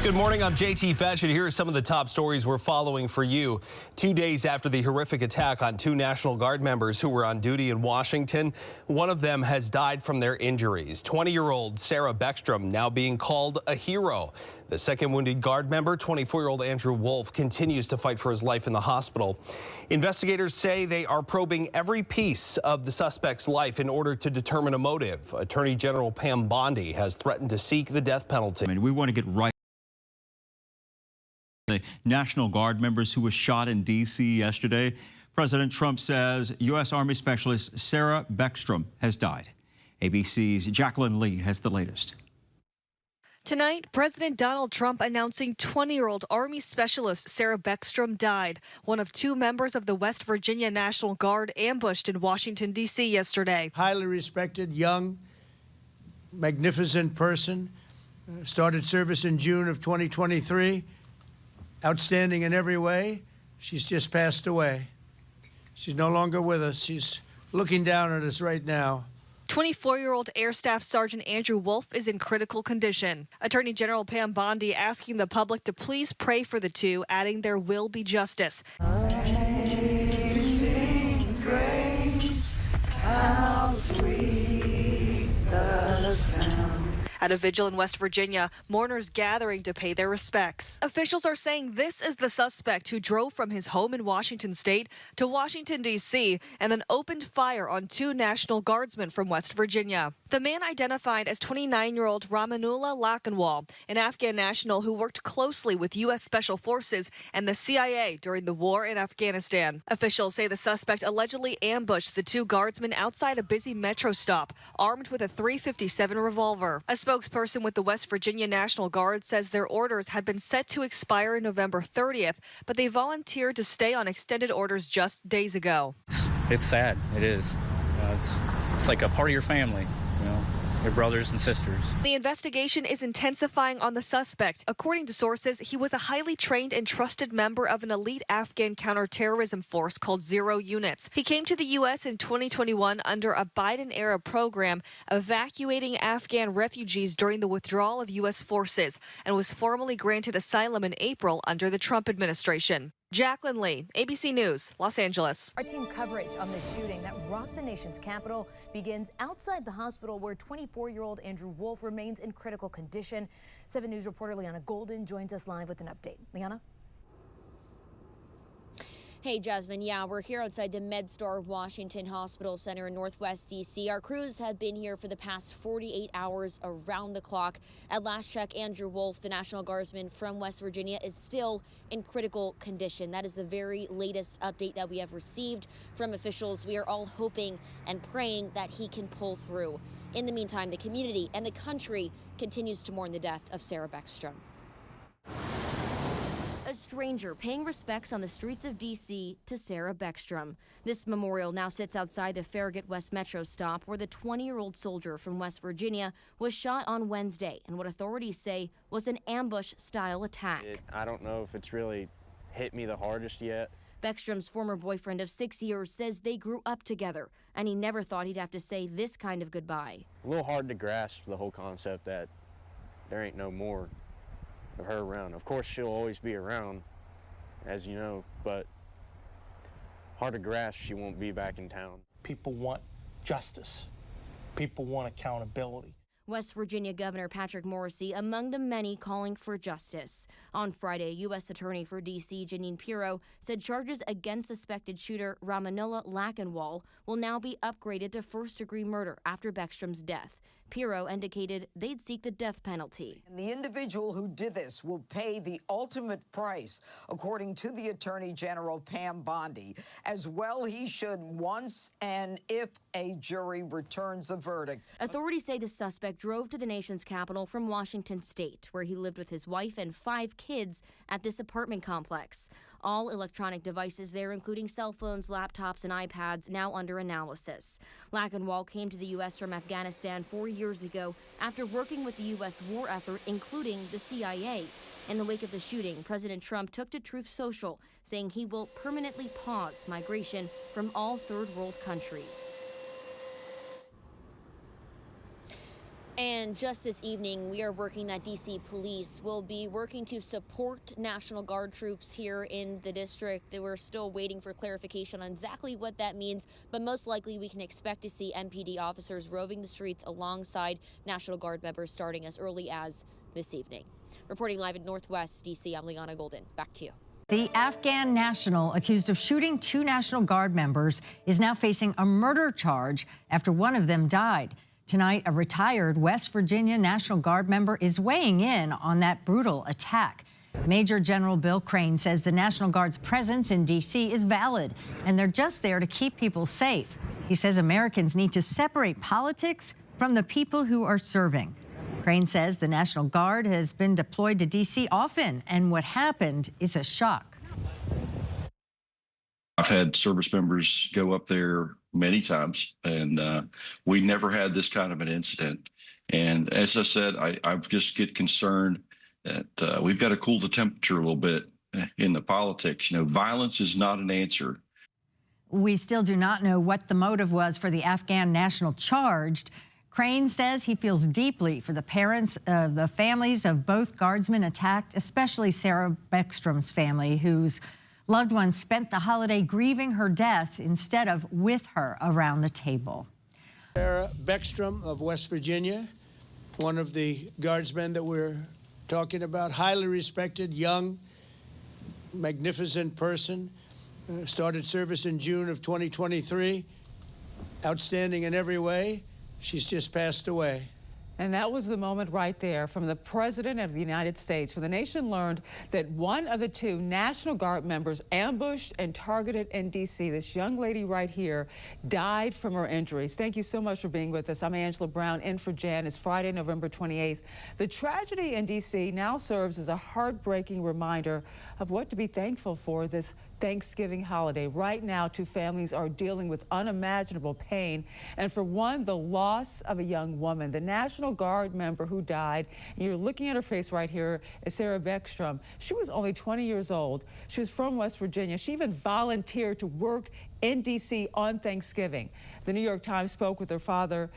Good morning, I'm JT Fashion. Here are some of the top stories we're following for you. 2 days after the horrific attack on 2 National Guard members who were on duty in Washington, one of them has died from their injuries. 20-year-old Sarah Beckstrom now being called a hero. The second wounded Guard member, 24-year-old Andrew Wolf, continues to fight for his life in the hospital. Investigators say they are probing every piece of the suspect's life in order to determine a motive. Attorney General Pam Bondi has threatened to seek the death penalty. We want to get right. The National Guard members who were shot in D.C. yesterday. President Trump says U.S. Army Specialist Sarah Beckstrom has died. ABC's Jacqueline Lee has the latest. Tonight, President Donald Trump announcing 20-year-old Army Specialist Sarah Beckstrom died, one of 2 members of the West Virginia National Guard ambushed in Washington, D.C. yesterday. Highly respected, young, magnificent person. Started service in June of 2023. Outstanding in every way. She's just passed away. She's no longer with us. She's looking down at us right now. 24-year-old Air Staff Sergeant Andrew Wolf is in critical condition. Attorney General Pam Bondi asking the public to please pray for the 2, adding there will be justice. Amazing grace, how sweet the sound. At a vigil in West Virginia, mourners gathering to pay their respects. Officials are saying this is the suspect who drove from his home in Washington state to Washington, D.C. and then opened fire on 2 National Guardsmen from West Virginia. The man identified as 29-year-old Ramanullah Lakanwal, an Afghan national who worked closely with U.S. Special Forces and the CIA during the war in Afghanistan. Officials say the suspect allegedly ambushed the 2 guardsmen outside a busy metro stop, armed with a .357 revolver. A spokesperson with the West Virginia National Guard says their orders had been set to expire November 30th, but they volunteered to stay on extended orders just days ago. It's sad. It is. It's like a part of your family. Your brothers and sisters. The investigation is intensifying on the suspect. According to sources, he was a highly trained and trusted member of an elite Afghan counterterrorism force called Zero Units. He came to the U.S. in 2021 under a Biden-era program evacuating Afghan refugees during the withdrawal of U.S. forces and was formally granted asylum in April under the Trump administration. Jacqueline Lee, ABC News, Los Angeles. Our team coverage on this shooting that rocked the nation's capital begins outside the hospital where 24-year-old Andrew Wolf remains in critical condition. 7 News reporter Liana Golden joins us live with an update. Liana? Hey, Jasmine. Yeah, we're here outside the MedStar Washington Hospital Center in Northwest D.C. Our crews have been here for the past 48 hours around the clock. At last check, Andrew Wolf, the National Guardsman from West Virginia, is still in critical condition. That is the very latest update that we have received from officials. We are all hoping and praying that he can pull through. In the meantime, the community and the country continues to mourn the death of Sarah Beckstrom. A stranger paying respects on the streets of D.C. to Sarah Beckstrom. This memorial now sits outside the Farragut West Metro stop where the 20-year-old soldier from West Virginia was shot on Wednesday in what authorities say was an ambush-style attack. I don't know if it's really hit me the hardest yet. Beckstrom's former boyfriend of 6 years says they grew up together, and he never thought he'd have to say this kind of goodbye. A little hard to grasp the whole concept that there ain't no more of her around. Of course, she'll always be around, as you know, but hard to grasp she won't be back in town. People want justice. People want accountability. West Virginia Governor Patrick Morrisey among the many calling for justice. On Friday, U.S. Attorney for D.C. Jeanine Pirro said charges against suspected shooter Ramanullah Lakanwal will now be upgraded to first-degree murder after Beckstrom's death. Pirro indicated they'd seek the death penalty. And the individual who did this will pay the ultimate price, according to the Attorney General Pam Bondi. As well, he should once and if a jury returns a verdict. Authorities say the suspect drove to the nation's capital from Washington state, where he lived with his wife and 5 kids at this apartment complex. All electronic devices there, including cell phones, laptops, and iPads, now under analysis. Lakanwal came to the U.S. from Afghanistan 4 years ago after working with the U.S. war effort, including the CIA. In the wake of the shooting, President Trump took to Truth Social, saying he will permanently pause migration from all third world countries. And just this evening, we are working that D.C. police will be working to support National Guard troops here in the district. We're still waiting for clarification on exactly what that means, but most likely we can expect to see MPD officers roving the streets alongside National Guard members starting as early as this evening. Reporting live in Northwest D.C., I'm Liana Golden. Back to you. The Afghan national accused of shooting 2 National Guard members is now facing a murder charge after one of them died. Tonight, a retired West Virginia National Guard member is weighing in on that brutal attack. Major General Bill Crane says the National Guard's presence in D.C. is valid, and they're just there to keep people safe. He says Americans need to separate politics from the people who are serving. Crane says the National Guard has been deployed to D.C. often, and what happened is a shock. I've had service members go up there many times, and we never had this kind of an incident. And as I said, I just get concerned that we've got to cool the temperature a little bit in the politics. You know, violence is not an answer. We still do not know what the motive was for the Afghan national charged. Crane says he feels deeply for the parents of the families of both guardsmen attacked, especially Sarah Beckstrom's family, whose loved ones spent the holiday grieving her death instead of with her around the table. Sarah Beckstrom of West Virginia, one of the guardsmen that we're talking about, highly respected, young, magnificent person, started service in June of 2023, outstanding in every way. She's just passed away. And that was the moment right there from the President of the United States, when the nation learned that one of the 2 National Guard members ambushed and targeted in D.C., this young lady right here, died from her injuries. Thank you so much for being with us. I'm Angela Brown, in for Jan. It's Friday, November 28th. The tragedy in D.C. now serves as a heartbreaking reminder of what to be thankful for this Thanksgiving holiday. Right now, 2 families are dealing with unimaginable pain. And for one, the loss of a young woman. The National Guard member who died, and you're looking at her face right here, is Sarah Beckstrom. She was only 20 years old. She was from West Virginia. She even volunteered to work in D.C. on Thanksgiving. The New York Times spoke with her father,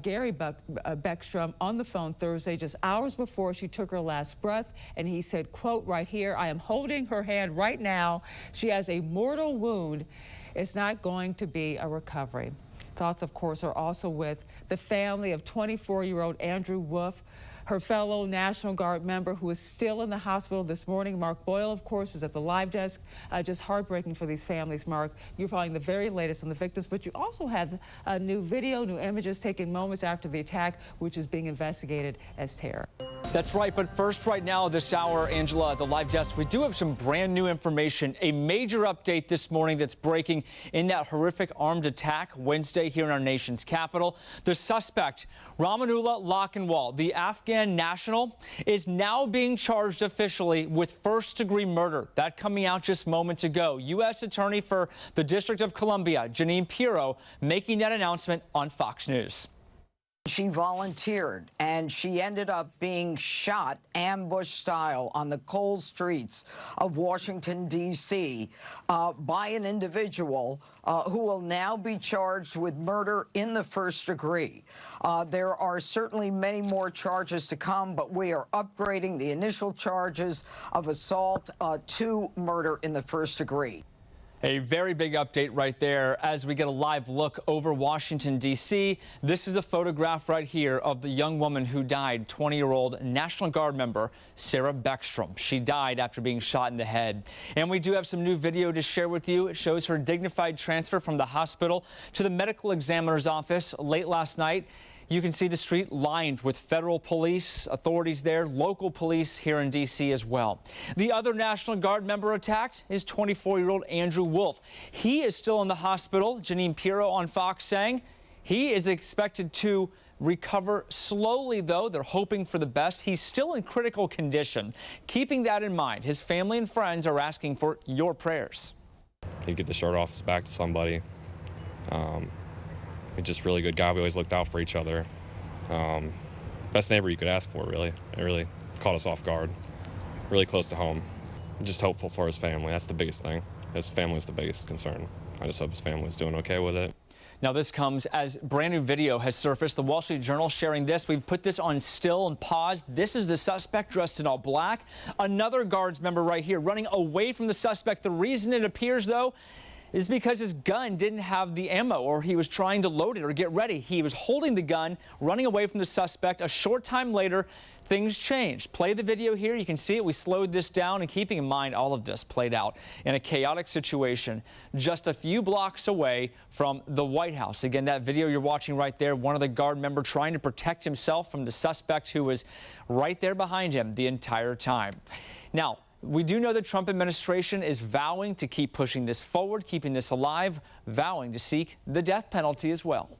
Gary Beckstrom, on the phone Thursday, just hours before she took her last breath. And he said, quote, right here, I am holding her hand right now. She has a mortal wound. It's not going to be a recovery. Thoughts, of course, are also with the family of 24-year-old Andrew Wolf, her fellow National Guard member who is still in the hospital this morning. Mark Boyle, of course, is at the live desk. Just heartbreaking for these families, Mark. You're following the very latest on the victims, but you also have new video, new images taken moments after the attack, which is being investigated as terror. That's right, but first, right now, this hour, Angela, at the live desk, we do have some brand new information. A major update this morning that's breaking in that horrific armed attack Wednesday here in our nation's capital. The suspect, Ramanullah Lakhanwal, the Afghan national, is now being charged officially with first-degree murder. That coming out just moments ago. U.S. Attorney for the District of Columbia, Jeanine Pirro, making that announcement on Fox News. She volunteered, and she ended up being shot ambush style on the cold streets of Washington, D.C. By an individual who will now be charged with murder in the first degree. There are certainly many more charges to come, but we are upgrading the initial charges of assault to murder in the first degree. A very big update right there as we get a live look over Washington, D.C. This is a photograph right here of the young woman who died, 20-year-old National Guard member Sarah Beckstrom. She died after being shot in the head. And we do have some new video to share with you. It shows her dignified transfer from the hospital to the medical examiner's office late last night. You can see the street lined with federal police, authorities there, local police here in D.C. as well. The other National Guard member attacked is 24-year-old Andrew Wolf. He is still in the hospital. Jeanine Pirro on Fox saying he is expected to recover slowly, though. They're hoping for the best. He's still in critical condition. Keeping that in mind, his family and friends are asking for your prayers. He'd get the shirt off his back to somebody. He's just a really good guy. We always looked out for each other. Best neighbor you could ask for, really. It really caught us off guard. Really close to home. I'm just hopeful for his family. That's the biggest thing. His family is the biggest concern. I just hope his family is doing okay with it. Now, this comes as brand new video has surfaced. The Wall Street Journal sharing this. We've put this on still and paused. This is the suspect dressed in all black. Another Guards member right here running away from the suspect. The reason it appears, though, is because his gun didn't have the ammo, or he was trying to load it or get ready. He was holding the gun, running away from the suspect. A short time later, things changed. Play the video here. You can see it. We slowed this down, and keeping in mind all of this played out in a chaotic situation just a few blocks away from the White House. Again, that video you're watching right there, one of the Guard member trying to protect himself from the suspect who was right there behind him the entire time. Now, we do know the Trump administration is vowing to keep pushing this forward, keeping this alive, vowing to seek the death penalty as well.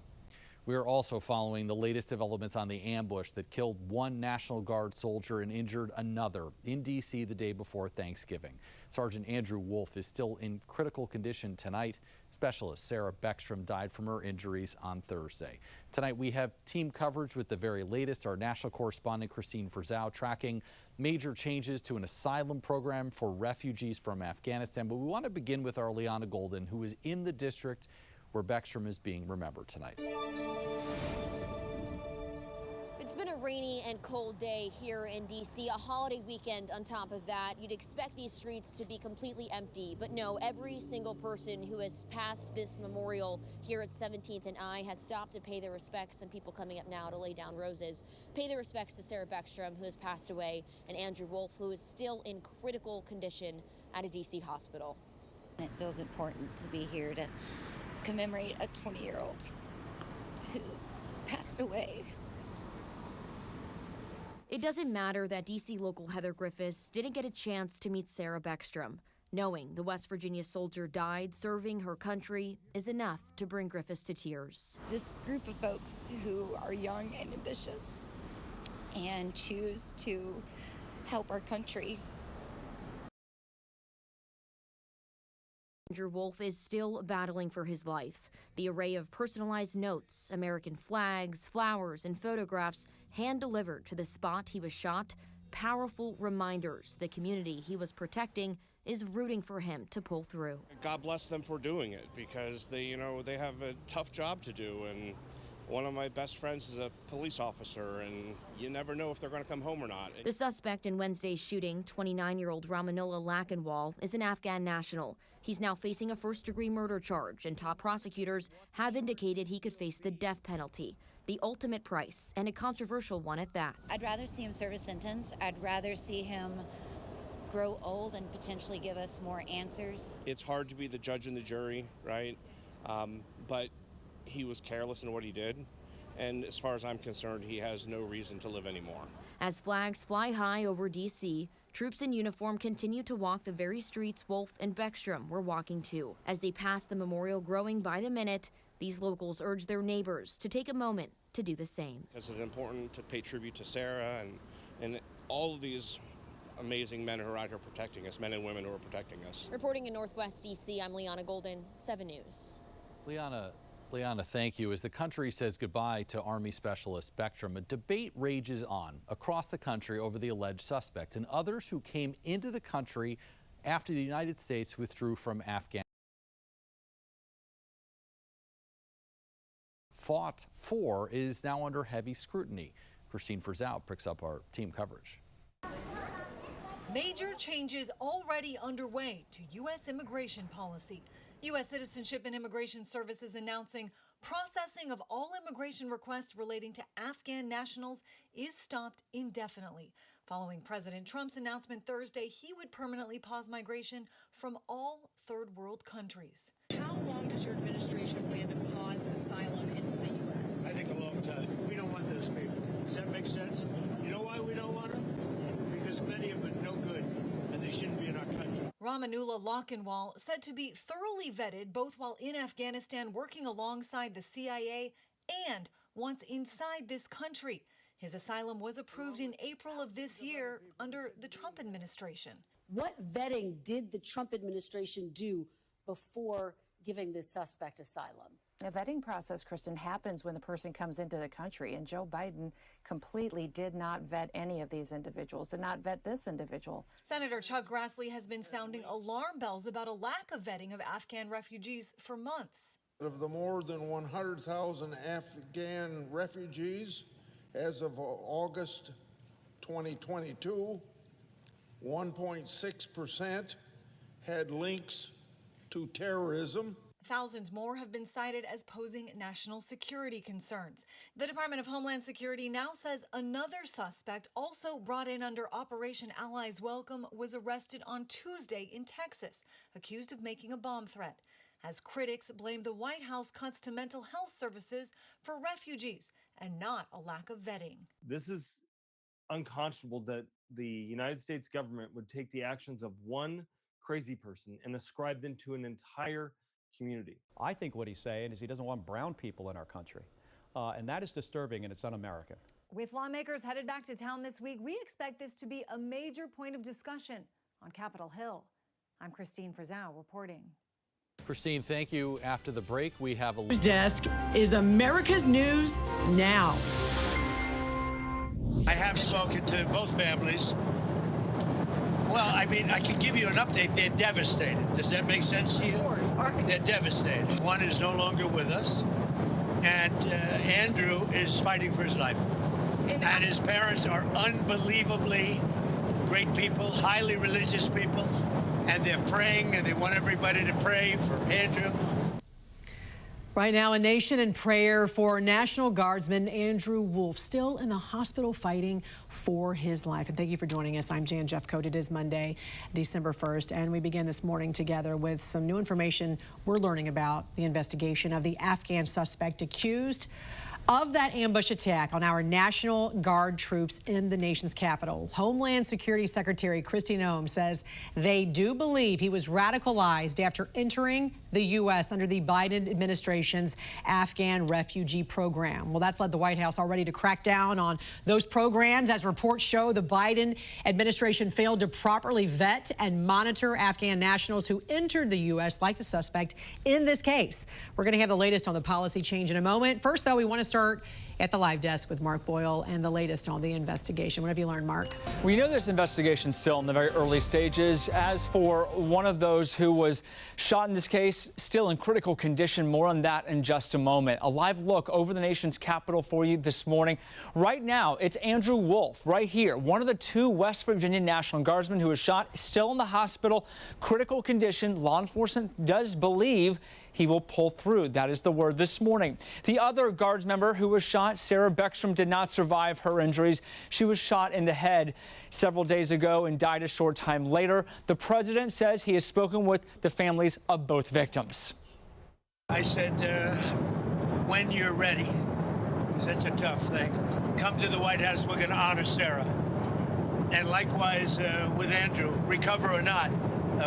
We are also following the latest developments on the ambush that killed one National Guard soldier and injured another in D.C. the day before Thanksgiving. Sergeant Andrew Wolf is still in critical condition tonight. Specialist Sarah Beckstrom died from her injuries on Thursday. Tonight we have team coverage with the very latest. Our national correspondent Christine Frizzau tracking major changes to an asylum program for refugees from Afghanistan. But we want to begin with our Leanna Golden, who is in the district where Beckstrom is being remembered tonight. It's been a rainy and cold day here in D.C., a holiday weekend on top of that. You'd expect these streets to be completely empty, but no, every single person who has passed this memorial here at 17th and I has stopped to pay their respects, and people coming up now to lay down roses, pay their respects to Sarah Beckstrom, who has passed away, and Andrew Wolf, who is still in critical condition at a D.C. hospital. It feels important to be here to commemorate a 20-year-old who passed away. It doesn't matter that D.C. local Heather Griffiths didn't get a chance to meet Sarah Beckstrom. Knowing the West Virginia soldier died serving her country is enough to bring Griffiths to tears. This group of folks who are young and ambitious and choose to help our country. Andrew Wolf is still battling for his life. The array of personalized notes, American flags, flowers, and photographs hand-delivered to the spot he was shot, powerful reminders the community he was protecting is rooting for him to pull through. God bless them for doing it, because they have a tough job to do, and one of my best friends is a police officer, and you never know if they're going to come home or not. The suspect in Wednesday's shooting, 29-year-old Ramanullah Lakanwal, is an Afghan national. He's now facing a first-degree murder charge, and top prosecutors have indicated he could face the death penalty, the ultimate price, and a controversial one at that. I'd rather see him serve a sentence. I'd rather see him grow old and potentially give us more answers. It's hard to be the judge and the jury, right? But he was careless in what he did, and as far as I'm concerned, he has no reason to live anymore. As flags fly high over D.C., troops in uniform continue to walk the very streets Wolf and Beckstrom were walking to. As they pass the memorial growing by the minute, these locals urge their neighbors to take a moment to do the same. It's important to pay tribute to Sarah and all of these amazing men who are out here protecting us, men and women who are protecting us. Reporting in Northwest D.C., I'm Leanna Golden, 7 News. Leanna, thank you. As the country says goodbye to Army Specialist Beckstrom, a debate rages on across the country over the alleged suspects and others who came into the country after the United States withdrew from Afghanistan. Fought for is now under heavy scrutiny. Christine Frizzau picks up our team coverage. Major changes already underway to U.S. immigration policy. U.S. Citizenship and Immigration Services announcing processing of all immigration requests relating to Afghan nationals is stopped indefinitely. Following President Trump's announcement Thursday, he would permanently pause migration from all third world countries. How long does your administration plan to pause asylum into the U.S.? I think a long time. We don't want those people. Does that make sense? You know why we don't want them? Because many of them are no good, and they shouldn't be in our country. Ramanullah Lakanwal said to be thoroughly vetted both while in Afghanistan working alongside the CIA and once inside this country. His asylum was approved in April of this year under the Trump administration. What vetting did the Trump administration do before giving this suspect asylum? The vetting process, Kristen, happens when the person comes into the country, and Joe Biden completely did not vet any of these individuals, did not vet this individual. Senator Chuck Grassley has been sounding alarm bells about a lack of vetting of Afghan refugees for months. Of the more than 100,000 Afghan refugees as of August 2022, 1.6% had links to terrorism. Thousands more have been cited as posing national security concerns. The Department of Homeland Security now says another suspect, also brought in under Operation Allies Welcome, was arrested on Tuesday in Texas, accused of making a bomb threat, as critics blame the White House cuts to mental health services for refugees and not a lack of vetting. This is unconscionable that the United States government would take the actions of one crazy person and ascribe them to an entire community. I think what he's saying is he doesn't want brown people in our country, and that is disturbing and it's un-American. With lawmakers headed back to town this week, we expect this to be a major point of discussion on Capitol Hill. I'm Christine Frizzau reporting. Christine, thank you. After the break, we have a News Desk is America's News Now. I have spoken to both families. Well, I mean, I can give you an update. They're devastated. Does that make sense to you? Of course. They're devastated. One is no longer with us, and Andrew is fighting for his life. And his parents are unbelievably great people, highly religious people, and they're praying, and they want everybody to pray for Andrew. Right now, a nation in prayer for National Guardsman Andrew Wolf, still in the hospital fighting for his life. And thank you for joining us. I'm Jan Jeffcoat. It is Monday, December 1st, and we begin this morning together with some new information we're learning about the investigation of the Afghan suspect accused of that ambush attack on our National Guard troops in the nation's capital. Homeland Security Secretary Kristi Noem says they do believe he was radicalized after entering the U.S. under the Biden administration's Afghan refugee program. Well, that's led the White House already to crack down on those programs. As reports show, the Biden administration failed to properly vet and monitor Afghan nationals who entered the U.S. like the suspect in this case. We're going to have the latest on the policy change in a moment. First, though, we want to start at the live desk with Mark Boyle and the latest on the investigation. What have you learned, Mark? We know this investigation is still in the very early stages. As for one of those who was shot in this case, still in critical condition. More on that in just a moment. A live look over the nation's capital for you this morning. Right now, it's Andrew Wolf right here, one of the two West Virginia National Guardsmen who was shot, still in the hospital, critical condition. Law enforcement does believe he will pull through. That is the word this morning. The other Guards member who was shot, Sarah Beckstrom, did not survive her injuries. She was shot in the head several days ago and died a short time later. The president says he has spoken with the families of both victims. I said, when you're ready, because that's a tough thing, come to the White House. We're going to honor Sarah. And likewise with Andrew, recover or not,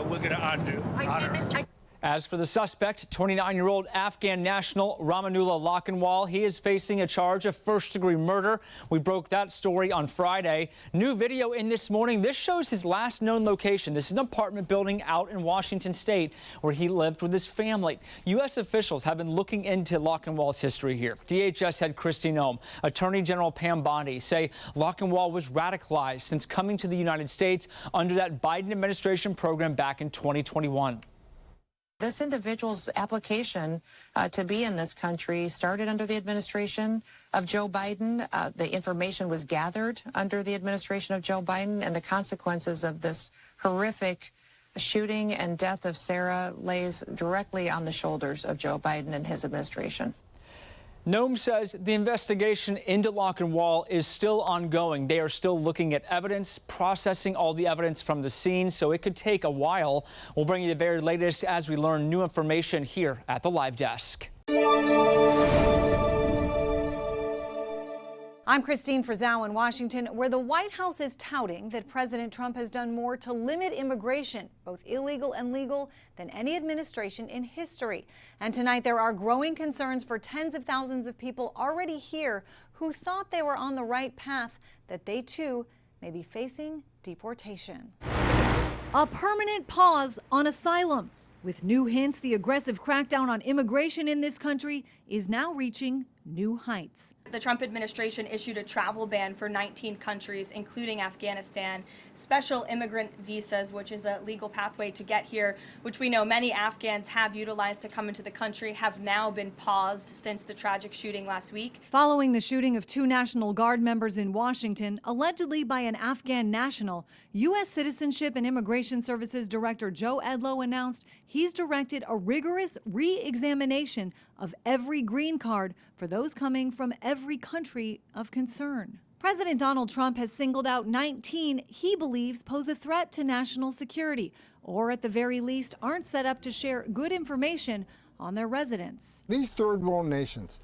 we're going to honor her. As for the suspect, 29-year-old Afghan national Ramanullah Lakhanwal, he is facing a charge of first-degree murder. We broke that story on Friday. New video in this morning. This shows his last known location. This is an apartment building out in Washington State where he lived with his family. U.S. officials have been looking into Lakhanwal's history here. DHS head Kristi Noem, Attorney General Pam Bondi say Lakhanwal was radicalized since coming to the United States under that Biden administration program back in 2021. This individual's application to be in this country started under the administration of Joe Biden. The information was gathered under the administration of Joe Biden, and the consequences of this horrific shooting and death of Sarah lays directly on the shoulders of Joe Biden and his administration. Noem says the investigation into Lakhanwal is still ongoing. They are still looking at evidence, processing all the evidence from the scene, so it could take a while. We'll bring you the very latest as we learn new information here at the live desk. I'm Christine Frizzau in Washington, where the White House is touting that President Trump has done more to limit immigration, both illegal and legal, than any administration in history. And tonight there are growing concerns for tens of thousands of people already here who thought they were on the right path, that they too may be facing deportation. A permanent pause on asylum. With new hints, the aggressive crackdown on immigration in this country is now reaching new heights. The Trump administration issued a travel ban for 19 countries, including Afghanistan. Special immigrant visas, which is a legal pathway to get here, which we know many Afghans have utilized to come into the country, have now been paused since the tragic shooting last week. Following the shooting of 2 National Guard members in Washington, allegedly by an Afghan national, U.S. Citizenship and Immigration Services Director Joe Edlow announced he's directed a rigorous re-examination of every green card for those coming from every country of concern. President Donald Trump has singled out 19 he believes pose a threat to national security, or at the very least aren't set up to share good information on their residents. These third world nations,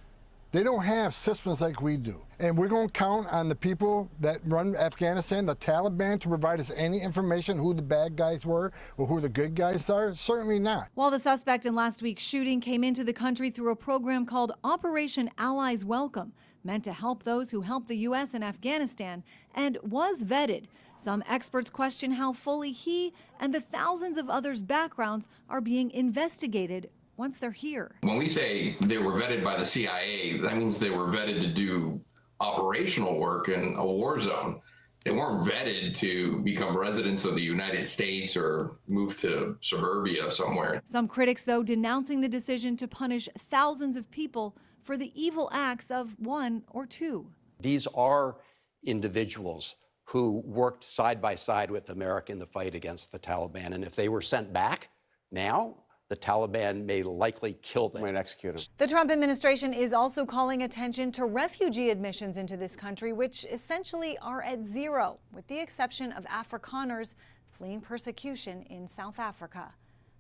they don't have systems like we do. And we're going to count on the people that run Afghanistan, the Taliban, to provide us any information who the bad guys were or who the good guys are? Certainly not. While the suspect in last week's shooting came into the country through a program called Operation Allies Welcome, meant to help those who helped the U.S. in Afghanistan, and was vetted, some experts question how fully he and the thousands of others' backgrounds are being investigated once they're here. When we say they were vetted by the CIA, that means they were vetted to do operational work in a war zone. They weren't vetted to become residents of the United States or move to suburbia somewhere. Some critics, though, denouncing the decision to punish thousands of people for the evil acts of 1 or 2. These are individuals who worked side by side with America in the fight against the Taliban. And if they were sent back now, the Taliban may likely kill them and execute them. The Trump administration is also calling attention to refugee admissions into this country, which essentially are at zero, with the exception of Afrikaners fleeing persecution in South Africa.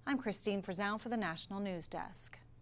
I'm Christine Frizzell for the National News Desk.